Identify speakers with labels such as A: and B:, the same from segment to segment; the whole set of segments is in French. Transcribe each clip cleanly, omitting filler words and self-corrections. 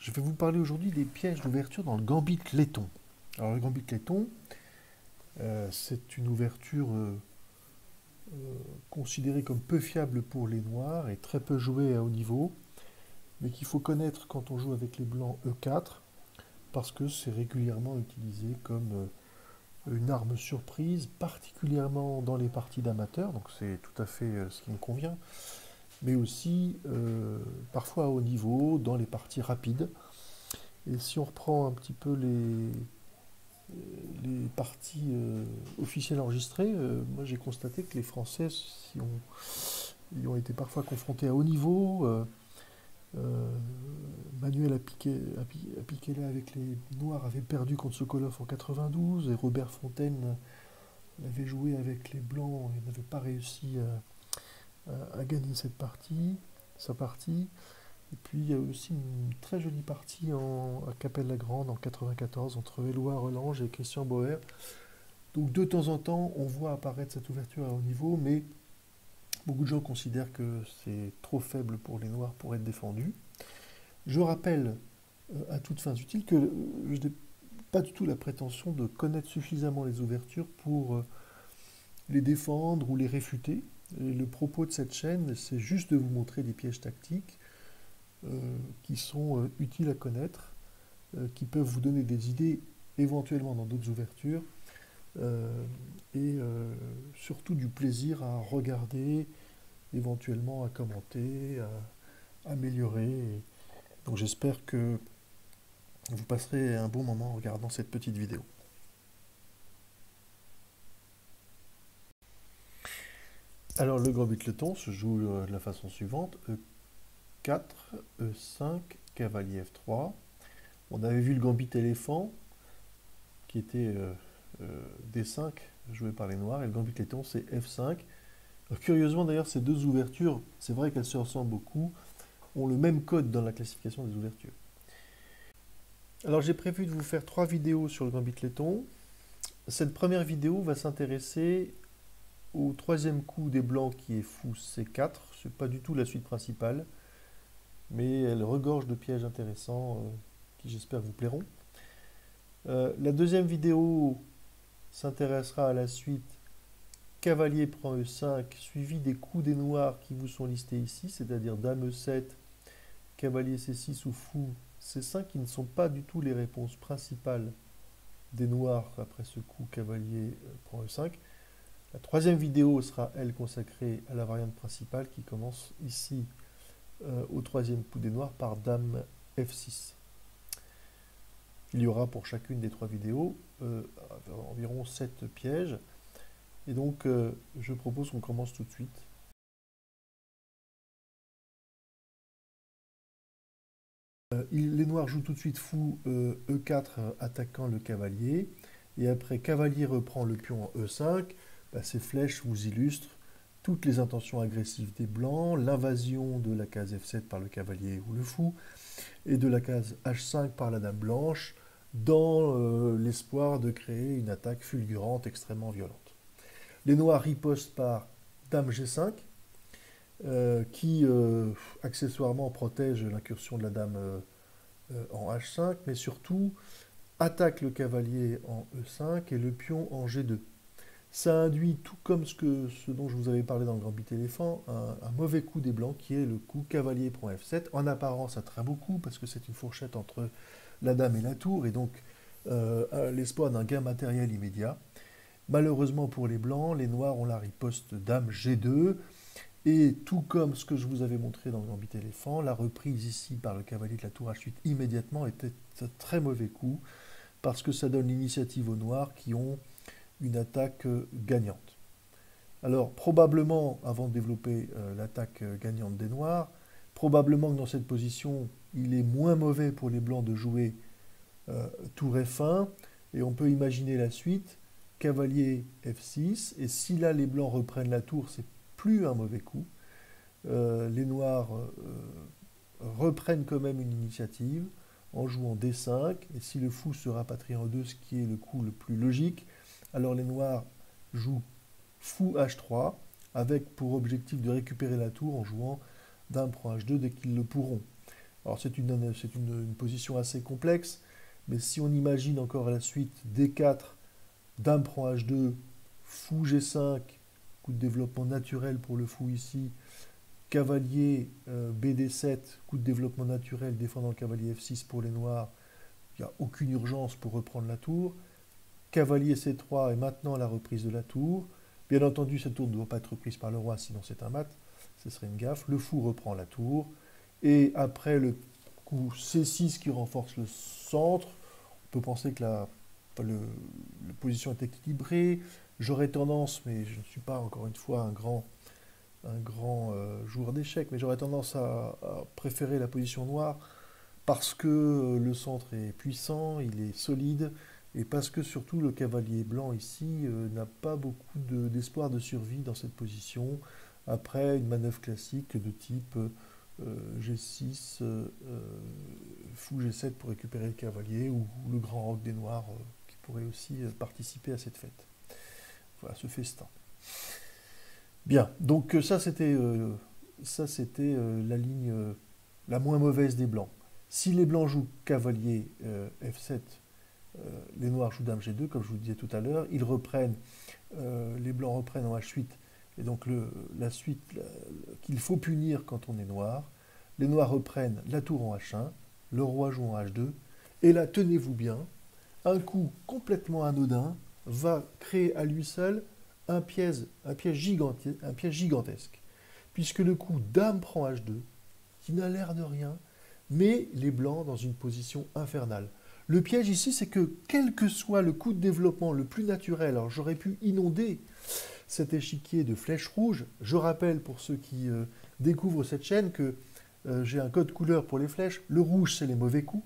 A: Je vais vous parler aujourd'hui des pièges d'ouverture dans le gambit laiton. Alors le gambit laiton, c'est une ouverture considérée comme peu fiable pour les noirs et très peu jouée à haut niveau, mais qu'il faut connaître quand on joue avec les blancs E4, parce que c'est régulièrement utilisé comme une arme surprise, particulièrement dans les parties d'amateurs, donc c'est tout à fait ce qui me convient, mais aussi parfois à haut niveau, dans les parties rapides. Et si on reprend un petit peu les parties officielles enregistrées, moi j'ai constaté que les Français y ont été parfois confrontés à haut niveau. Euh, Manuel Apicella avec les Noirs avait perdu contre Sokolov en 92 et Robert Fontaine l'avait joué avec les Blancs et n'avait pas réussi à gagner sa partie. Et puis il y a aussi une très jolie partie à Capelle-la-Grande en 94 entre Éloi Relange et Christian Boer. Donc de temps en temps, on voit apparaître cette ouverture à haut niveau, mais beaucoup de gens considèrent que c'est trop faible pour les Noirs pour être défendu. Je rappelle à toutes fins utiles que je n'ai pas du tout la prétention de connaître suffisamment les ouvertures pour les défendre ou les réfuter. Et le propos de cette chaîne, c'est juste de vous montrer des pièges tactiques qui sont utiles à connaître, qui peuvent vous donner des idées éventuellement dans d'autres ouvertures, euh, et surtout du plaisir à regarder, éventuellement à commenter, à améliorer. Donc j'espère que vous passerez un bon moment en regardant cette petite vidéo. Alors le gambit letton se joue de la façon suivante: E4, E5, cavalier F3. On avait vu le gambit éléphant qui était D5 joué par les noirs, et le gambit letton c'est F5. Alors, curieusement d'ailleurs, ces deux ouvertures, c'est vrai qu'elles se ressemblent beaucoup, ont le même code dans la classification des ouvertures. Alors j'ai prévu de vous faire 3 vidéos sur le gambit letton. Cette première vidéo va s'intéresser au troisième coup des blancs qui est fou C4. C'est pas du tout la suite principale, mais elle regorge de pièges intéressants qui j'espère vous plairont. La deuxième vidéo s'intéressera à la suite cavalier prend E5, suivi des coups des noirs qui vous sont listés ici, c'est-à-dire dame E7, cavalier C6 ou fou C5, qui ne sont pas du tout les réponses principales des noirs après ce coup cavalier prend E5. La troisième vidéo sera, elle, consacrée à la variante principale qui commence ici au troisième coup des noirs par dame F6. Il y aura pour chacune des 3 vidéos environ 7 pièges. Et donc, je propose qu'on commence tout de suite. Les noirs jouent tout de suite fou E4 attaquant le cavalier. Et après, cavalier reprend le pion en E5. Bah, ces flèches vous illustrent toutes les intentions agressives des blancs, l'invasion de la case F7 par le cavalier ou le fou, et de la case H5 par la dame blanche, dans l'espoir de créer une attaque fulgurante extrêmement violente. Les noirs ripostent par dame G5, qui accessoirement protège l'incursion de la dame en H5, mais surtout attaque le cavalier en E5 et le pion en G2. Ça induit, tout comme ce dont je vous avais parlé dans le gambit éléphant, un mauvais coup des blancs qui est le coup cavalier prend F7. En apparence, un très beau coup parce que c'est une fourchette entre la dame et la tour, et donc l'espoir d'un gain matériel immédiat. Malheureusement pour les blancs, les noirs ont la riposte dame G2, et tout comme ce que je vous avais montré dans le gambit éléphant, la reprise ici par le cavalier de la tour H8 immédiatement était un très mauvais coup, parce que ça donne l'initiative aux noirs qui ont une attaque gagnante. Alors probablement, avant de développer l'attaque gagnante des noirs, probablement que dans cette position, il est moins mauvais pour les blancs de jouer tour F1, et on peut imaginer la suite, cavalier F6, et si là les blancs reprennent la tour, c'est plus un mauvais coup. Les noirs reprennent quand même une initiative en jouant D5, et si le fou se rapatrie en 2, ce qui est le coup le plus logique, alors les noirs jouent fou H3, avec pour objectif de récupérer la tour en jouant dame prend H2 dès qu'ils le pourront. Alors c'est une position assez complexe, mais si on imagine encore à la suite D4, Dame prend H2, Fou G5, coup de développement naturel pour le fou ici, cavalier BD7, coup de développement naturel défendant le cavalier F6 pour les noirs, il n'y a aucune urgence pour reprendre la tour. Cavalier C3 et maintenant la reprise de la tour. Bien entendu, cette tour ne doit pas être reprise par le roi, sinon c'est un mat, ce serait une gaffe. Le fou reprend la tour. Et après le coup C6 qui renforce le centre, on peut penser que la position est équilibrée. J'aurais tendance, mais je ne suis pas encore une fois un grand joueur d'échecs, mais j'aurais tendance à préférer la position noire parce que le centre est puissant, il est solide, et parce que surtout le cavalier blanc ici n'a pas beaucoup d'espoir de survie dans cette position, après une manœuvre classique de type G6, fou G7 pour récupérer le cavalier, ou le grand roc des noirs qui pourrait aussi participer à cette fête. Voilà, ce festin. Bien, donc ça c'était la ligne la moins mauvaise des blancs. Si les blancs jouent cavalier F7, les noirs jouent dame G2, comme je vous le disais tout à l'heure, les blancs reprennent en H8, et donc la suite qu'il faut punir quand on est noir. Les noirs reprennent la tour en H1, le roi joue en H2, et là, tenez-vous bien, un coup complètement anodin va créer à lui seul un piège gigantesque, puisque le coup dame prend H2, qui n'a l'air de rien, met les blancs dans une position infernale. Le piège ici, c'est que quel que soit le coup de développement le plus naturel, alors j'aurais pu inonder cet échiquier de flèches rouges. Je rappelle pour ceux qui découvrent cette chaîne que j'ai un code couleur pour les flèches. Le rouge, c'est les mauvais coups.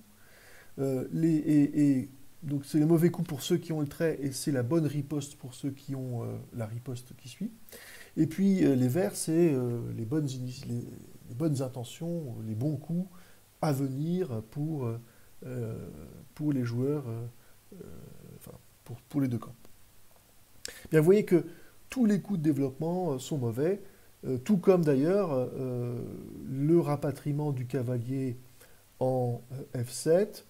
A: Donc c'est les mauvais coups pour ceux qui ont le trait, et c'est la bonne riposte pour ceux qui ont la riposte qui suit. Et puis les verts, c'est les bonnes intentions, les bons coups à venir pour les joueurs, enfin, pour les deux camps. Bien, vous voyez que tous les coups de développement sont mauvais, tout comme d'ailleurs le rapatriement du cavalier en F7,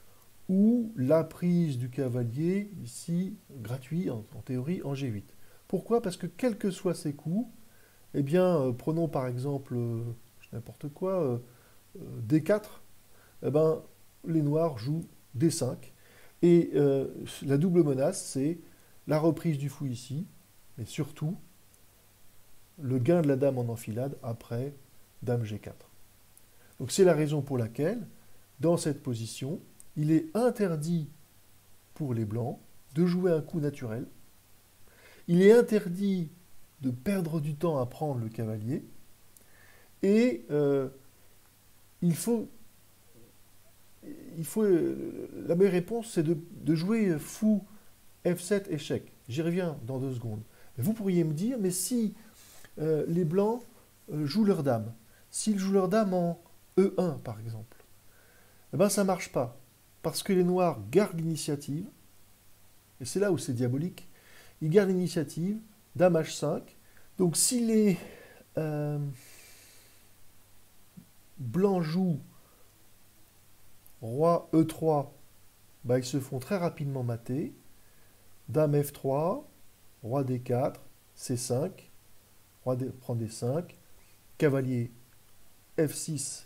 A: ou la prise du cavalier, ici, gratuit, en théorie, en G8. Pourquoi? Parce que quels que soient ces coups, eh bien, prenons par exemple, n'importe quoi, D4, eh ben, les noirs jouent D5. Et la double menace, c'est la reprise du fou ici, mais surtout le gain de la dame en enfilade après dame G4. Donc c'est la raison pour laquelle, dans cette position, il est interdit pour les blancs de jouer un coup naturel. Il est interdit de perdre du temps à prendre le cavalier. Et la meilleure réponse, c'est de jouer fou F7 échec. J'y reviens dans 2 secondes. Mais vous pourriez me dire, mais si les blancs jouent leur dame, s'ils jouent leur dame en E1 par exemple, eh ben ça ne marche pas. Parce que les noirs gardent l'initiative, et c'est là où c'est diabolique, ils gardent l'initiative, dame H5. Donc si les blancs jouent roi E3, bah, ils se font très rapidement mater. Dame F3, roi D4, C5, roi prend D5, cavalier F6,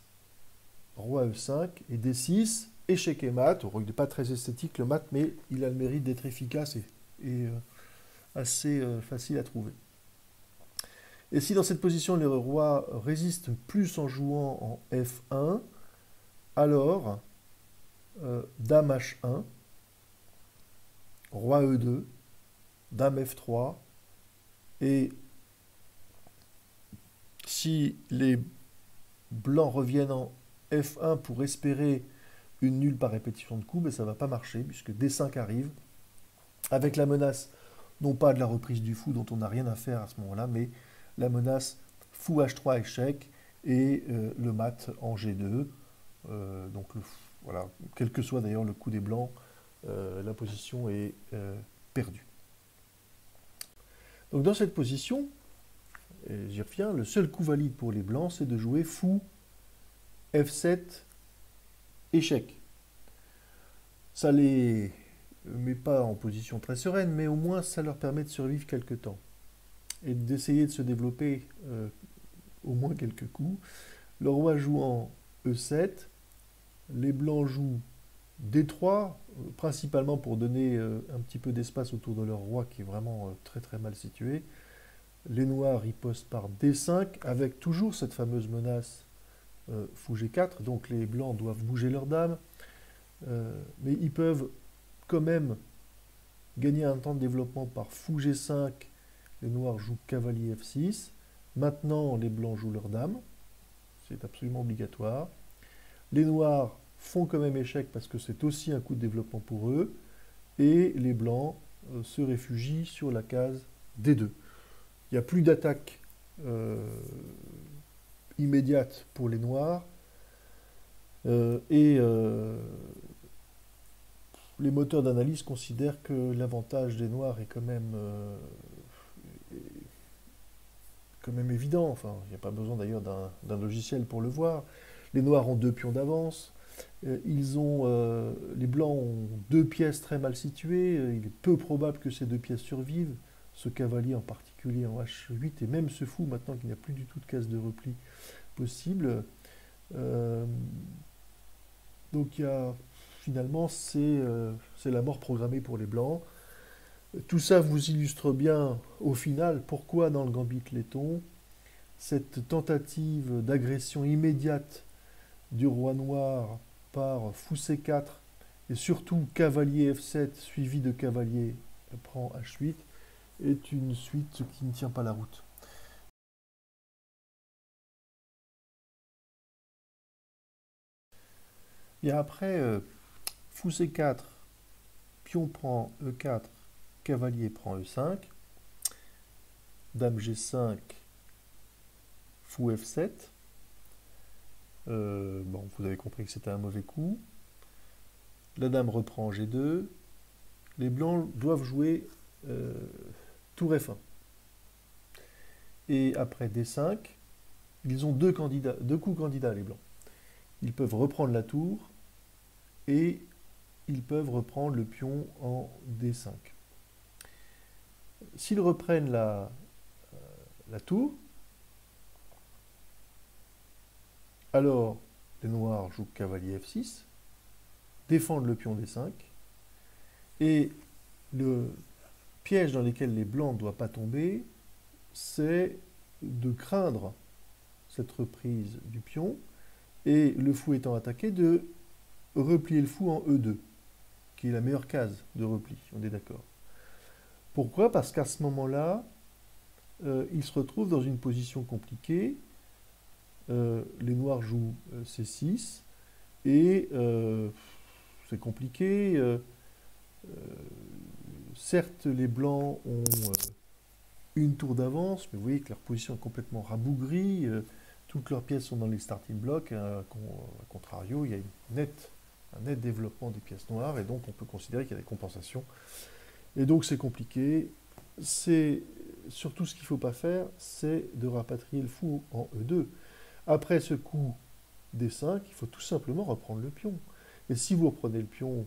A: roi E5 et D6, échec et mat. Il n'est pas très esthétique le mat, mais il a le mérite d'être efficace et assez facile à trouver. Et si dans cette position le roi résiste plus en jouant en F1, alors dame H1, roi E2, dame F3, et si les blancs reviennent en F1 pour espérer une nulle par répétition de coups, ben ça ne va pas marcher, puisque D5 arrive, avec la menace, non pas de la reprise du fou, dont on n'a rien à faire à ce moment-là, mais la menace fou H3 échec, et le mat en G2. Donc voilà, quel que soit d'ailleurs le coup des blancs, la position est perdue. Donc dans cette position, j'y reviens, le seul coup valide pour les blancs, c'est de jouer fou F7 échec. Ça les met pas en position très sereine, mais au moins ça leur permet de survivre quelque temps et d'essayer de se développer au moins quelques coups. Le roi jouant E7, les blancs jouent D3, principalement pour donner un petit peu d'espace autour de leur roi qui est vraiment très très mal situé. Les noirs ripostent par D5 avec toujours cette fameuse menace fou G4, donc les blancs doivent bouger leur dame, mais ils peuvent quand même gagner un temps de développement par fou G5, les noirs jouent cavalier F6, maintenant les blancs jouent leur dame, c'est absolument obligatoire. Les noirs font quand même échec parce que c'est aussi un coup de développement pour eux, et les blancs se réfugient sur la case D2. Il n'y a plus d'attaque immédiate pour les noirs, et les moteurs d'analyse considèrent que l'avantage des noirs est quand même évident. Enfin, il n'y a pas besoin d'ailleurs d'un logiciel pour le voir. Les noirs ont 2 pions d'avance. Les blancs ont 2 pièces très mal situées. Il est peu probable que ces 2 pièces survivent. Ce cavalier en particulier en H8 et même ce fou maintenant qu'il n'y a plus du tout de case de repli possible. Donc finalement c'est la mort programmée pour les blancs. Tout ça vous illustre bien au final pourquoi dans le gambit laiton cette tentative d'agression immédiate du roi noir par fou C4 et surtout cavalier F7 suivi de cavalier prend H8 est une suite qui ne tient pas la route. Et après, fou C4, pion prend E4, cavalier prend E5, dame G5, fou F7. Bon, vous avez compris que c'était un mauvais coup. La dame reprend G2. Les blancs doivent jouer tour F1. Et après D5, ils ont 2 coups candidats, les blancs. Ils peuvent reprendre la tour et ils peuvent reprendre le pion en D5. S'ils reprennent la tour, alors les noirs jouent cavalier F6, défendent le pion D5, et le piège dans lequel les blancs ne doivent pas tomber, c'est de craindre cette reprise du pion, et le fou étant attaqué, de replier le fou en E2, qui est la meilleure case de repli, on est d'accord. Pourquoi? Parce qu'à ce moment-là, il se retrouve dans une position compliquée. Les noirs jouent C6, et c'est compliqué. Certes, les blancs ont une tour d'avance, mais vous voyez que leur position est complètement rabougrie. Toutes leurs pièces sont dans les starting blocks. A contrario, il y a un net développement des pièces noires, et donc on peut considérer qu'il y a des compensations. Et donc c'est compliqué. C'est surtout ce qu'il ne faut pas faire, c'est de rapatrier le fou en E2. Après ce coup D5, il faut tout simplement reprendre le pion. Et si vous reprenez le pion,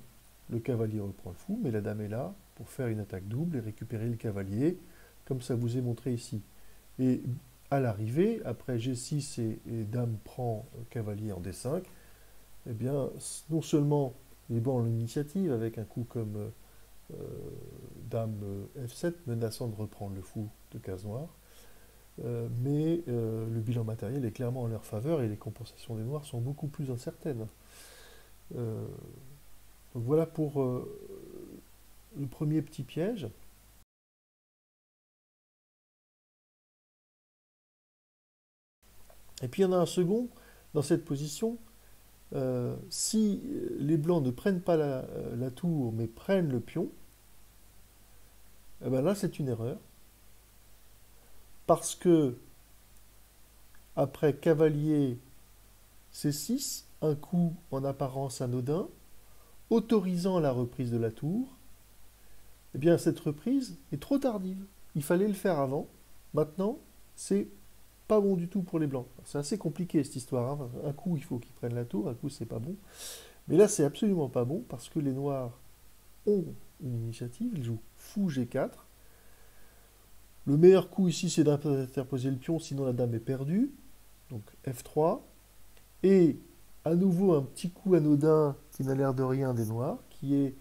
A: le cavalier reprend le fou, mais la dame est là pour faire une attaque double et récupérer le cavalier, comme ça vous est montré ici. Et à l'arrivée, après G6 et dame prend cavalier en D5, eh bien, non seulement les blancs ont l'initiative avec un coup comme dame F7 menaçant de reprendre le fou de case noire, mais le bilan matériel est clairement en leur faveur et les compensations des noirs sont beaucoup plus incertaines. Donc voilà pour le premier petit piège. Et puis il y en a un second dans cette position. Si les blancs ne prennent pas la tour mais prennent le pion, eh ben là c'est une erreur. Parce que après cavalier C6, un coup en apparence anodin, autorisant la reprise de la tour, eh bien cette reprise est trop tardive. Il fallait le faire avant. Maintenant, c'est pas bon du tout pour les blancs. C'est assez compliqué cette histoire. Hein. Un coup, il faut qu'ils prennent la tour, un coup, c'est pas bon. Mais là, c'est absolument pas bon parce que les noirs ont une initiative. Ils jouent fou G4. Le meilleur coup ici, c'est d'interposer le pion, sinon la dame est perdue. Donc F3. Et à nouveau, un petit coup anodin qui n'a l'air de rien des noirs, qui est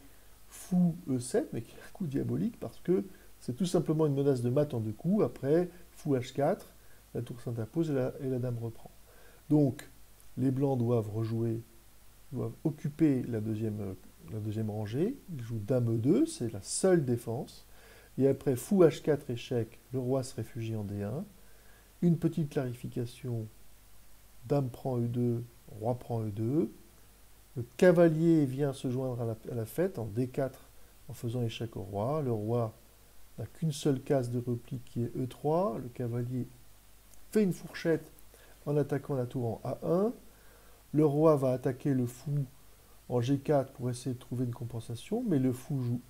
A: fou E7, mais qui est un coup diabolique parce que c'est tout simplement une menace de mat en deux coups. Après, fou H4, la tour s'interpose et la dame reprend. Donc, les blancs doivent rejouer, doivent occuper la deuxième rangée. Ils jouent dame E2, c'est la seule défense. Et après, fou H4 échec, le roi se réfugie en D1. Une petite clarification, dame prend E2, roi prend E2. Le cavalier vient se joindre à la fête en D4 en faisant échec au roi. Le roi n'a qu'une seule case de repli qui est E3. Le cavalier fait une fourchette en attaquant la tour en A1. Le roi va attaquer le fou en G4 pour essayer de trouver une compensation, mais le fou joue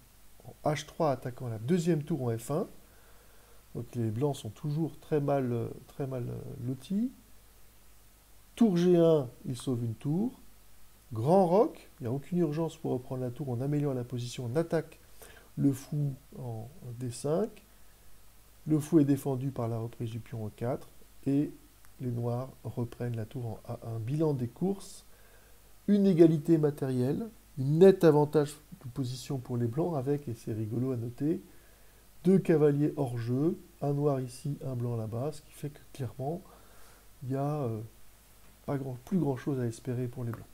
A: en H3 attaquant la deuxième tour en F1. Donc les blancs sont toujours très mal lotis. Tour G1, il sauve une tour. Grand roc, il n'y a aucune urgence pour reprendre la tour, on améliore la position, on attaque le fou en D5. Le fou est défendu par la reprise du pion E4 et les noirs reprennent la tour en A1. Bilan des courses, une égalité matérielle, une nette avantage de position pour les blancs avec, et c'est rigolo à noter, deux cavaliers hors jeu, un noir ici, un blanc là-bas, ce qui fait que clairement, il n'y a plus grand chose à espérer pour les blancs.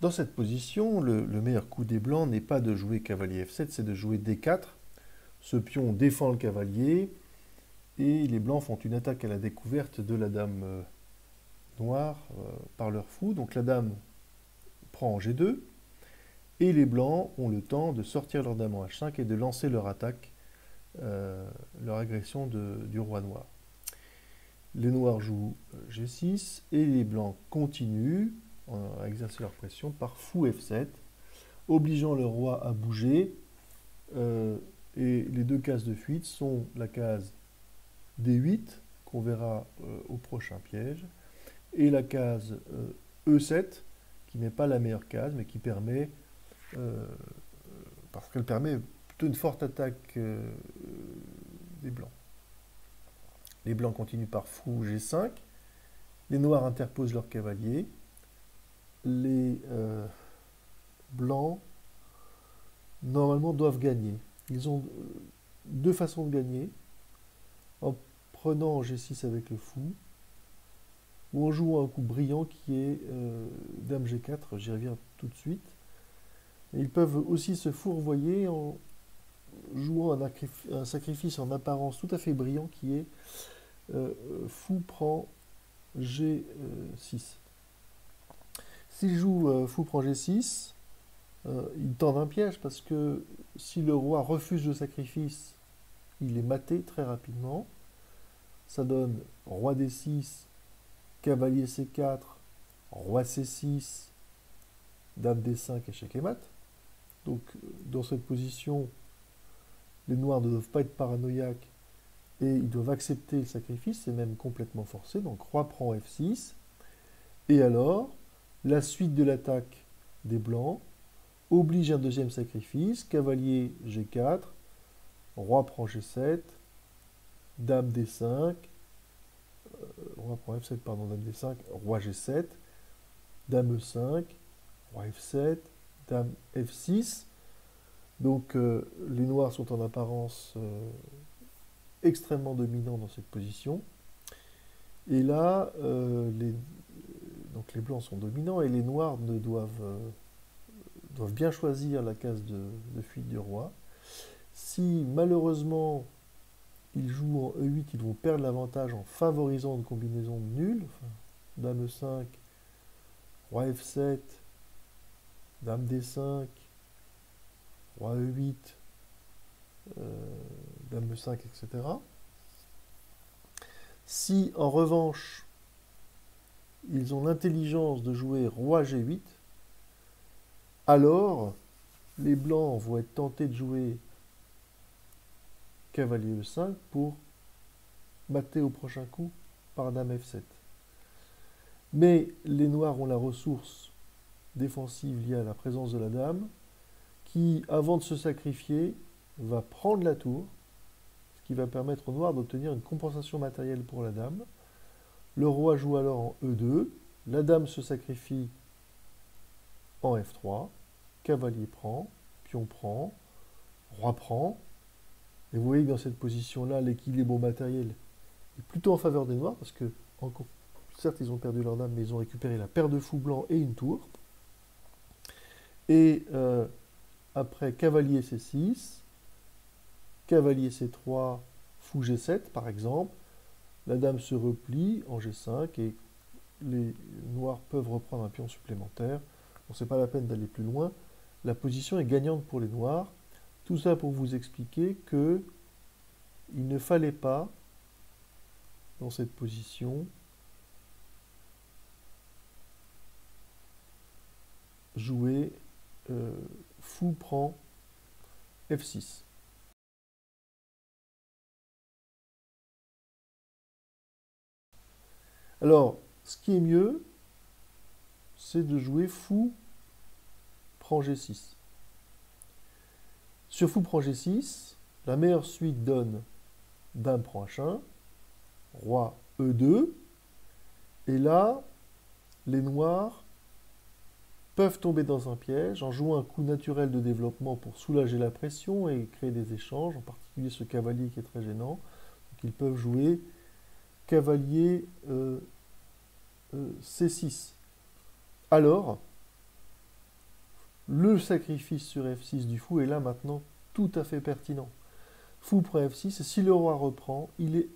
A: Dans cette position, le meilleur coup des blancs n'est pas de jouer cavalier F7, c'est de jouer D4. Ce pion défend le cavalier et les blancs font une attaque à la découverte de la dame noire par leur fou. Donc la dame prend en G2 et les blancs ont le temps de sortir leur dame en H5 et de lancer leur attaque, leur agression du roi noir. Les noirs jouent G6 et les blancs continuent à exercer leur pression par fou F7, obligeant le roi à bouger. Et les deux cases de fuite sont la case D8, qu'on verra au prochain piège, et la case E7, qui n'est pas la meilleure case, mais qui permet, parce qu'elle permet plutôt une forte attaque des blancs. Les blancs continuent par fou G5, les noirs interposent leur cavalier, les blancs, normalement, doivent gagner. Ils ont deux façons de gagner, en prenant G6 avec le fou, ou en jouant un coup brillant qui est Dame G4, j'y reviens tout de suite. Et ils peuvent aussi se fourvoyer en jouant un sacrifice en apparence tout à fait brillant qui est fou prend G6. S'il joue fou prend G6, il tend un piège parce que si le roi refuse le sacrifice, il est maté très rapidement. Ça donne roi D6, cavalier C4, roi C6, dame D5, échec et mat. Donc dans cette position, les noirs ne doivent pas être paranoïaques et ils doivent accepter le sacrifice, c'est même complètement forcé. Donc roi prend F6. Et alors, la suite de l'attaque des blancs oblige un deuxième sacrifice, cavalier G4, roi prend G7, dame D5, roi prend F7, pardon, dame D5, roi G7, dame E5, roi F7, dame F6. Donc les noirs sont en apparence extrêmement dominants dans cette position. Et là, donc les blancs sont dominants et les noirs doivent bien choisir la case de fuite du roi. Si malheureusement ils jouent en E8, ils vont perdre l'avantage en favorisant une combinaison nulle. Enfin, dame E5, roi F7, dame D5, roi E8, dame E5, etc. Si en revanche ils ont l'intelligence de jouer roi G8, alors les blancs vont être tentés de jouer cavalier E5 pour maté au prochain coup par dame F7. Mais les noirs ont la ressource défensive liée à la présence de la dame, qui, avant de se sacrifier, va prendre la tour, ce qui va permettre au noir d'obtenir une compensation matérielle pour la dame. Le roi joue alors en E2, la dame se sacrifie en F3, cavalier prend, pion prend, roi prend, et vous voyez que dans cette position-là, l'équilibre matériel est plutôt en faveur des noirs, parce que, certes, ils ont perdu leur dame, mais ils ont récupéré la paire de fous blancs et une tour. Et après cavalier C6, cavalier C3, fou G7 par exemple, la dame se replie en G5 et les noirs peuvent reprendre un pion supplémentaire. Bon, c'est pas la peine d'aller plus loin. La position est gagnante pour les noirs. Tout ça pour vous expliquer que il ne fallait pas, dans cette position, jouer fou prend F6. Alors, ce qui est mieux, c'est de jouer fou prend G6. Sur fou prend G6, la meilleure suite donne dame prend H1, roi E2, et là, les noirs peuvent tomber dans un piège en jouant un coup naturel de développement pour soulager la pression et créer des échanges, en particulier ce cavalier qui est très gênant. Donc ils peuvent jouer cavalier C6. Alors, le sacrifice sur F6 du fou est là maintenant tout à fait pertinent. Fou prend F6, et si le roi reprend, il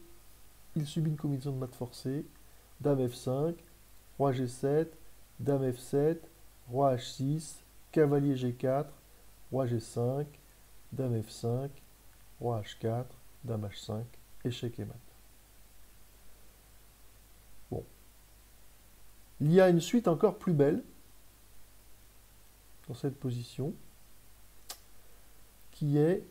A: subit une combinaison de mates forcée, dame F5, roi G7, dame F7, roi H6, cavalier G4, roi G5, dame F5, roi H4, dame H5, échec et mat. Bon. Il y a une suite encore plus belle dans cette position, qui est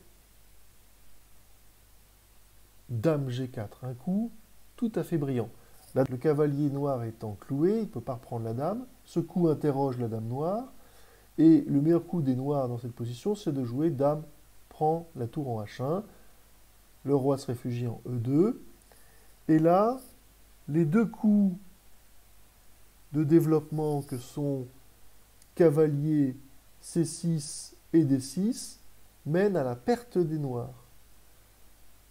A: dame G4, un coup tout à fait brillant. Là, le cavalier noir étant cloué, il ne peut pas reprendre la dame. Ce coup interroge la dame noire. Et le meilleur coup des noirs dans cette position, c'est de jouer dame prend la tour en H1. Le roi se réfugie en E2. Et là, les deux coups de développement que sont cavalier C6 et D6 mènent à la perte des noirs.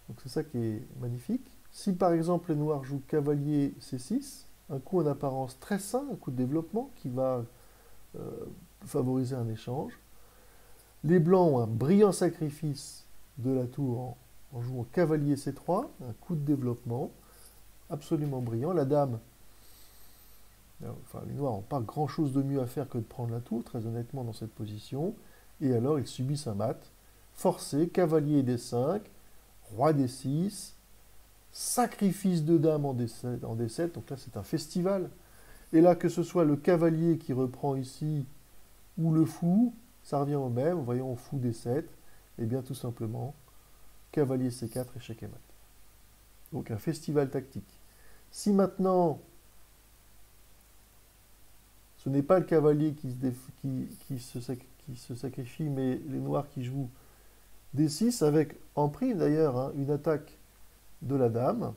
A: Donc c'est ça qui est magnifique. Si par exemple les noirs jouent cavalier C6, un coup en apparence très sain, un coup de développement qui va favoriser un échange, les blancs ont un brillant sacrifice de la tour en jouant cavalier C3, un coup de développement absolument brillant. La dame, enfin les noirs n'ont pas grand chose de mieux à faire que de prendre la tour, très honnêtement, dans cette position. Et alors ils subissent un mat forcé, cavalier D5, roi D6, sacrifice de dame en D7, donc là c'est un festival. Et là, que ce soit le cavalier qui reprend ici ou le fou, ça revient au même. Voyons fou D7, et bien tout simplement, cavalier C4, échec et mat. Donc un festival tactique. Si maintenant, ce n'est pas le cavalier qui se sacrifie, mais les noirs qui jouent D6, avec en prime d'ailleurs une attaque de la dame,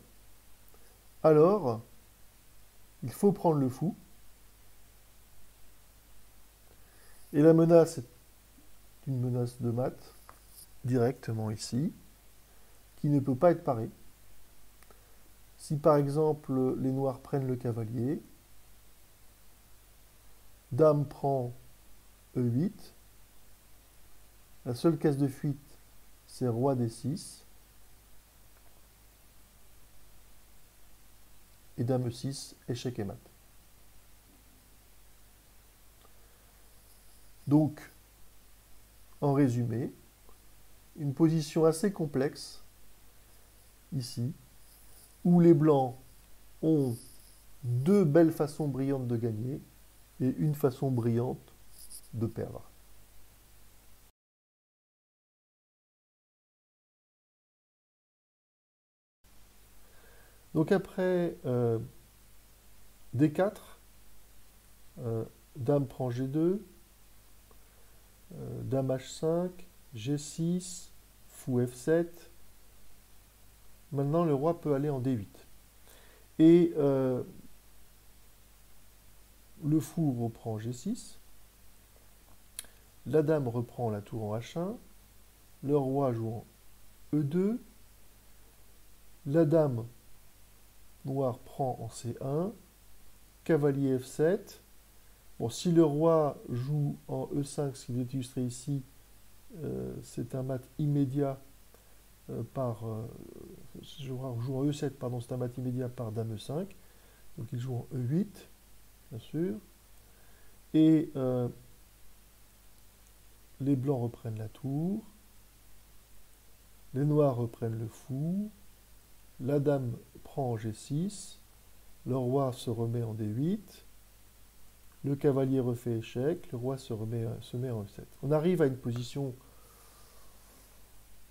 A: alors il faut prendre le fou. Et la menace est une menace de mat, directement ici, qui ne peut pas être parée. Si par exemple les noirs prennent le cavalier, dame prend E8, la seule case de fuite c'est roi D6, et dame E6, échec et mat. Donc, en résumé, une position assez complexe, ici, où les blancs ont deux belles façons brillantes de gagner et une façon brillante de perdre. Donc après D4, Dame prend G2, Dame H5, G6, Fou F7. Maintenant, le roi peut aller en D8. Et le fou reprend G6. La dame reprend la tour en H1. Le roi joue en E2. La dame noire prend en C1. Cavalier F7. Bon, si le roi joue en E5, ce qui est illustré ici, c'est un mat immédiat je joue en E7, pardon, c'est un mat immédiat par Dame E5. Donc il joue en E8, bien sûr. Et les blancs reprennent la tour. Les noirs reprennent le fou. La dame prend en G6. Le roi se remet en D8. Le cavalier refait échec. Le roi se met en E7. On arrive à une position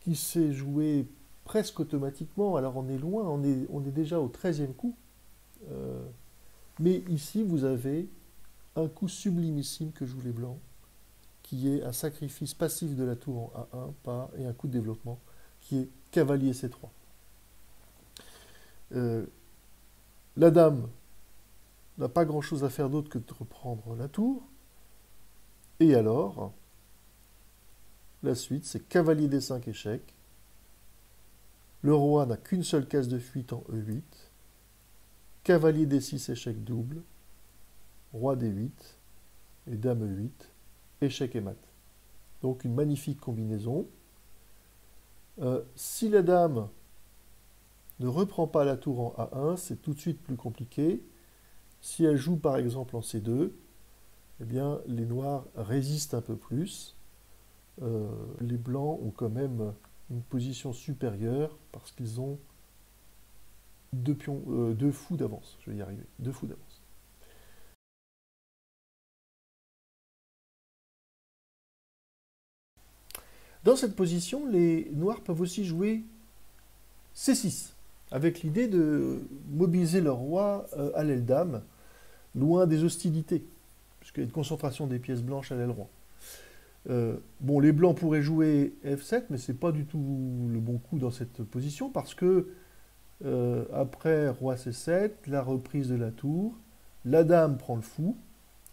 A: qui s'est jouée presque automatiquement. Alors on est loin, on est déjà au 13e coup. Mais ici, vous avez un coup sublimissime que jouent les blancs, qui est un sacrifice passif de la tour en A1 et un coup de développement, qui est cavalier C3. La dame n'a pas grand-chose à faire d'autre que de reprendre la tour. Et alors, la suite, c'est cavalier D5 échec. Le roi n'a qu'une seule case de fuite en E8. Cavalier D6 échec double. Roi D8 et dame E8. Échec et mat. Donc une magnifique combinaison. Si la dame ne reprend pas la tour en A1, c'est tout de suite plus compliqué. Si elle joue par exemple en C2, eh bien les noirs résistent un peu plus. Les blancs ont quand même une position supérieure parce qu'ils ont deux fous d'avance. Je vais y arriver, 2 fous d'avance. Dans cette position, les noirs peuvent aussi jouer C6, avec l'idée de mobiliser leur roi à l'aile dame, loin des hostilités, puisqu'il y a une concentration des pièces blanches à l'aile roi. Bon, les blancs pourraient jouer F7, mais ce n'est pas du tout le bon coup dans cette position, parce que après roi C7, la reprise de la tour, la dame prend le fou,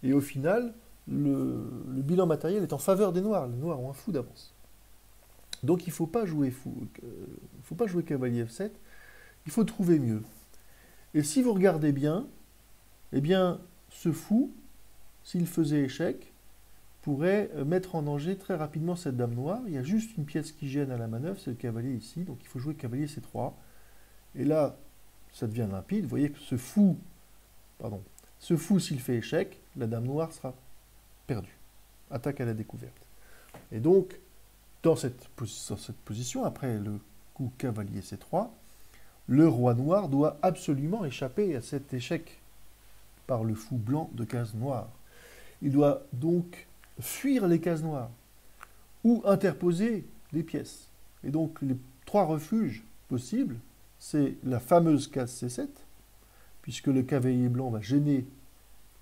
A: et au final, le bilan matériel est en faveur des noirs. Les noirs ont un fou d'avance. Donc il ne faut pas jouer cavalier F7, il faut trouver mieux. Et si vous regardez bien, eh bien, ce fou, s'il faisait échec, pourrait mettre en danger très rapidement cette dame noire. Il y a juste une pièce qui gêne à la manœuvre, c'est le cavalier ici, donc il faut jouer cavalier C3. Et là, ça devient limpide. Vous voyez que ce fou, s'il fait échec, la dame noire sera perdue. Attaque à la découverte. Et donc, dans cette position, après le coup cavalier C3, le roi noir doit absolument échapper à cet échec par le fou blanc de case noire. Il doit donc fuir les cases noires ou interposer des pièces. Et donc les 3 refuges possibles, c'est la fameuse case C7, puisque le cavalier blanc va gêner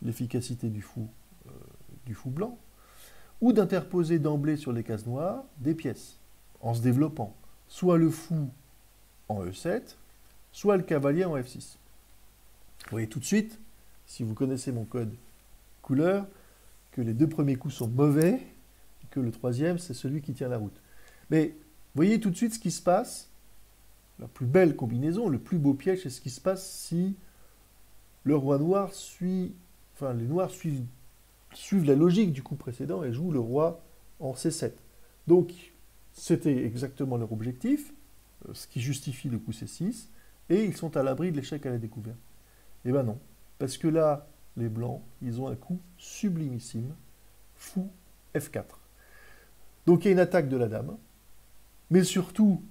A: l'efficacité du fou blanc, ou d'interposer d'emblée sur les cases noires des pièces, en se développant, soit le fou en E7, soit le cavalier en F6. Vous voyez tout de suite, si vous connaissez mon code couleur, que les 2 premiers coups sont mauvais, et que le 3e, c'est celui qui tient la route. Mais vous voyez tout de suite ce qui se passe, la plus belle combinaison, le plus beau piège, c'est ce qui se passe si le roi noir les noirs suivent la logique du coup précédent et jouent le roi en C7. Donc, c'était exactement leur objectif, ce qui justifie le coup C6, et ils sont à l'abri de l'échec à la découverte. Eh bien non, parce que là, les blancs, ils ont un coup sublimissime, fou F4. Donc il y a une attaque de la dame, mais surtout,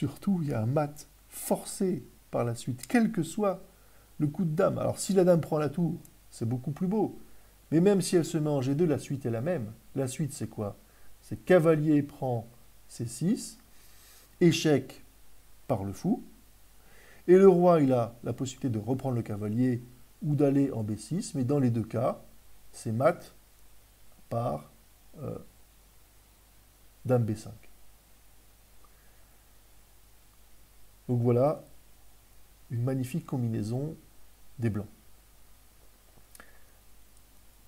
A: il y a un mat forcé par la suite, quel que soit le coup de dame. Alors si la dame prend la tour, c'est beaucoup plus beau, mais même si elle se met en G2, la suite est la même. La suite, c'est quoi? C'est cavalier prend C6, échec par le fou, Et le roi, il a la possibilité de reprendre le cavalier ou d'aller en B6, mais dans les deux cas, c'est mat par dame B5. Donc voilà une magnifique combinaison des blancs.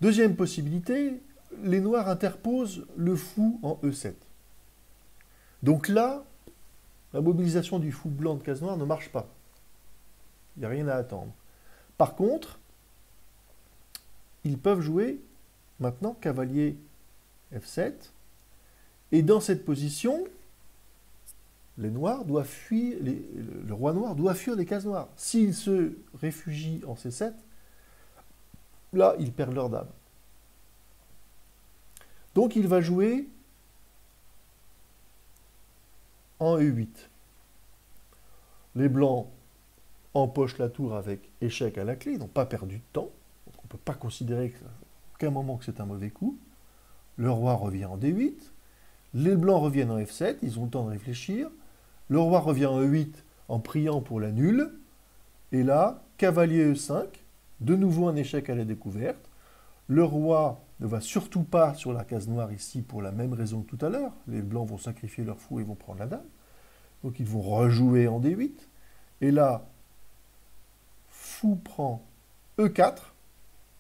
A: Deuxième possibilité, les noirs interposent le fou en E7. Donc là, la mobilisation du fou blanc de case noire ne marche pas. Il n'y a rien à attendre. Par contre, ils peuvent jouer maintenant cavalier F7. Et dans cette position, les noirs doivent fuir, le roi noir doit fuir les cases noires. S'ils se réfugient en C7, là, ils perdent leur dame. Donc il va jouer en E8. Les blancs empochent la tour avec échec à la clé, ils n'ont pas perdu de temps. Donc on ne peut pas considérer qu'à aucun moment que c'est un mauvais coup. Le roi revient en D8. Les blancs reviennent en F7, ils ont le temps de réfléchir. Le roi revient en E8 en priant pour la nulle. Et là, cavalier E5, de nouveau un échec à la découverte. Le roi ne va surtout pas sur la case noire ici pour la même raison que tout à l'heure. Les blancs vont sacrifier leur fou et vont prendre la dame. Donc ils vont rejouer en D8. Et là, fou prend E4.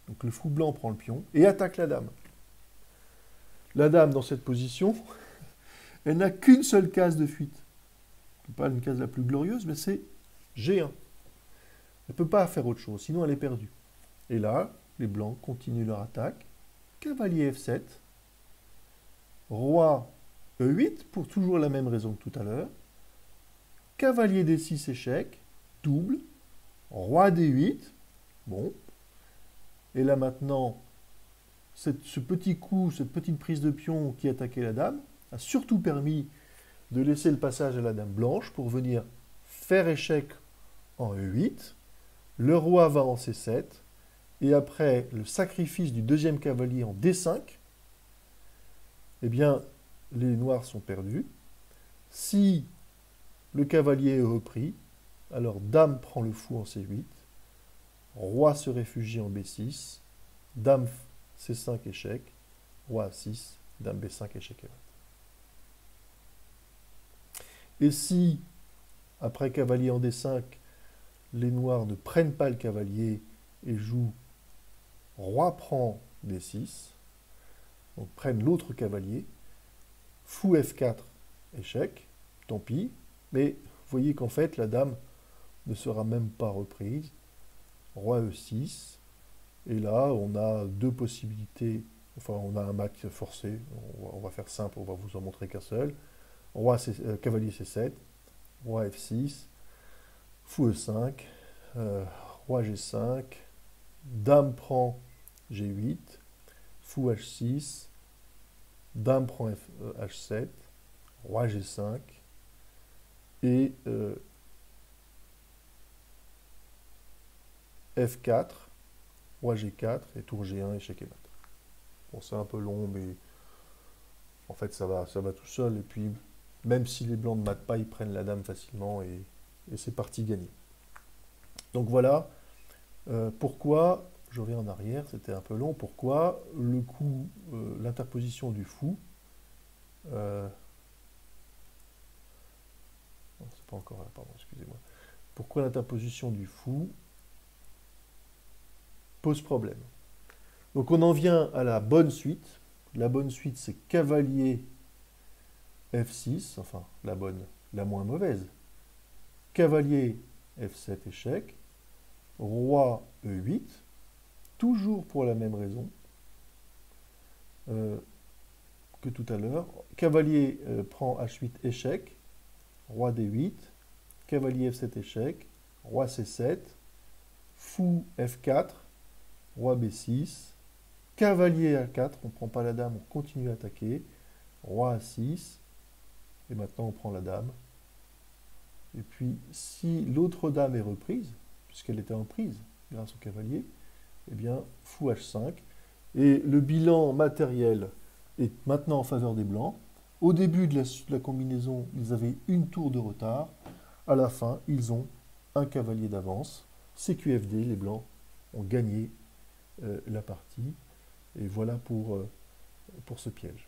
A: Donc le fou blanc prend le pion et attaque la dame. La dame, dans cette position, elle n'a qu'une seule case de fuite. Pas une case la plus glorieuse, mais c'est G1. Elle ne peut pas faire autre chose, sinon elle est perdue. Et là, les blancs continuent leur attaque. Cavalier F7. Roi E8, pour toujours la même raison que tout à l'heure. Cavalier D6, échec. Double. Roi D8. Bon. Et là maintenant, ce petit coup, cette petite prise de pion qui attaquait la dame, a surtout permis de laisser le passage à la dame blanche pour venir faire échec en E8. Le roi va en C7. Et après le sacrifice du deuxième cavalier en D5, eh bien, les noirs sont perdus. Si le cavalier est repris, alors dame prend le fou en C8, roi se réfugie en B6, dame C5 échec, roi A6, dame B5 échec et mat. Et si, après cavalier en D5, les noirs ne prennent pas le cavalier et jouent roi prend D6, donc prennent l'autre cavalier, fou F4, échec, tant pis, mais vous voyez qu'en fait la dame ne sera même pas reprise, roi E6, et là on a deux possibilités, enfin on a un mat forcé, on va faire simple, on va vous en montrer qu'un seul, cavalier C7, roi F6, fou E5, roi G5, dame prend G8, fou H6, dame prend H7, roi G5, et F4, roi G4, et tour G1, échec et mat. Bon, c'est un peu long, mais en fait ça va tout seul, et puis même si les blancs ne matent pas, ils prennent la dame facilement, et c'est parti gagné. Donc voilà pourquoi, je reviens en arrière, c'était un peu long, pourquoi le coup, l'interposition du fou, non, c'est pas encore là, pardon, excusez-moi, pourquoi l'interposition du fou pose problème. Donc on en vient à la bonne suite. La bonne suite, c'est cavalier F6, enfin la bonne, la moins mauvaise. Cavalier F7 échec, roi E8, toujours pour la même raison que tout à l'heure. Cavalier prend H8 échec, roi D8, cavalier F7 échec, roi C7, fou F4, roi B6, cavalier A4, on ne prend pas la dame, on continue à attaquer, roi A6, et maintenant on prend la dame. Et puis, si l'autre dame est reprise, puisqu'elle était en prise grâce au cavalier, eh bien, fou H5. Et le bilan matériel est maintenant en faveur des blancs. Au début de la combinaison, ils avaient une tour de retard. À la fin, ils ont un cavalier d'avance. CQFD, les blancs ont gagné la partie. Et voilà pour ce piège.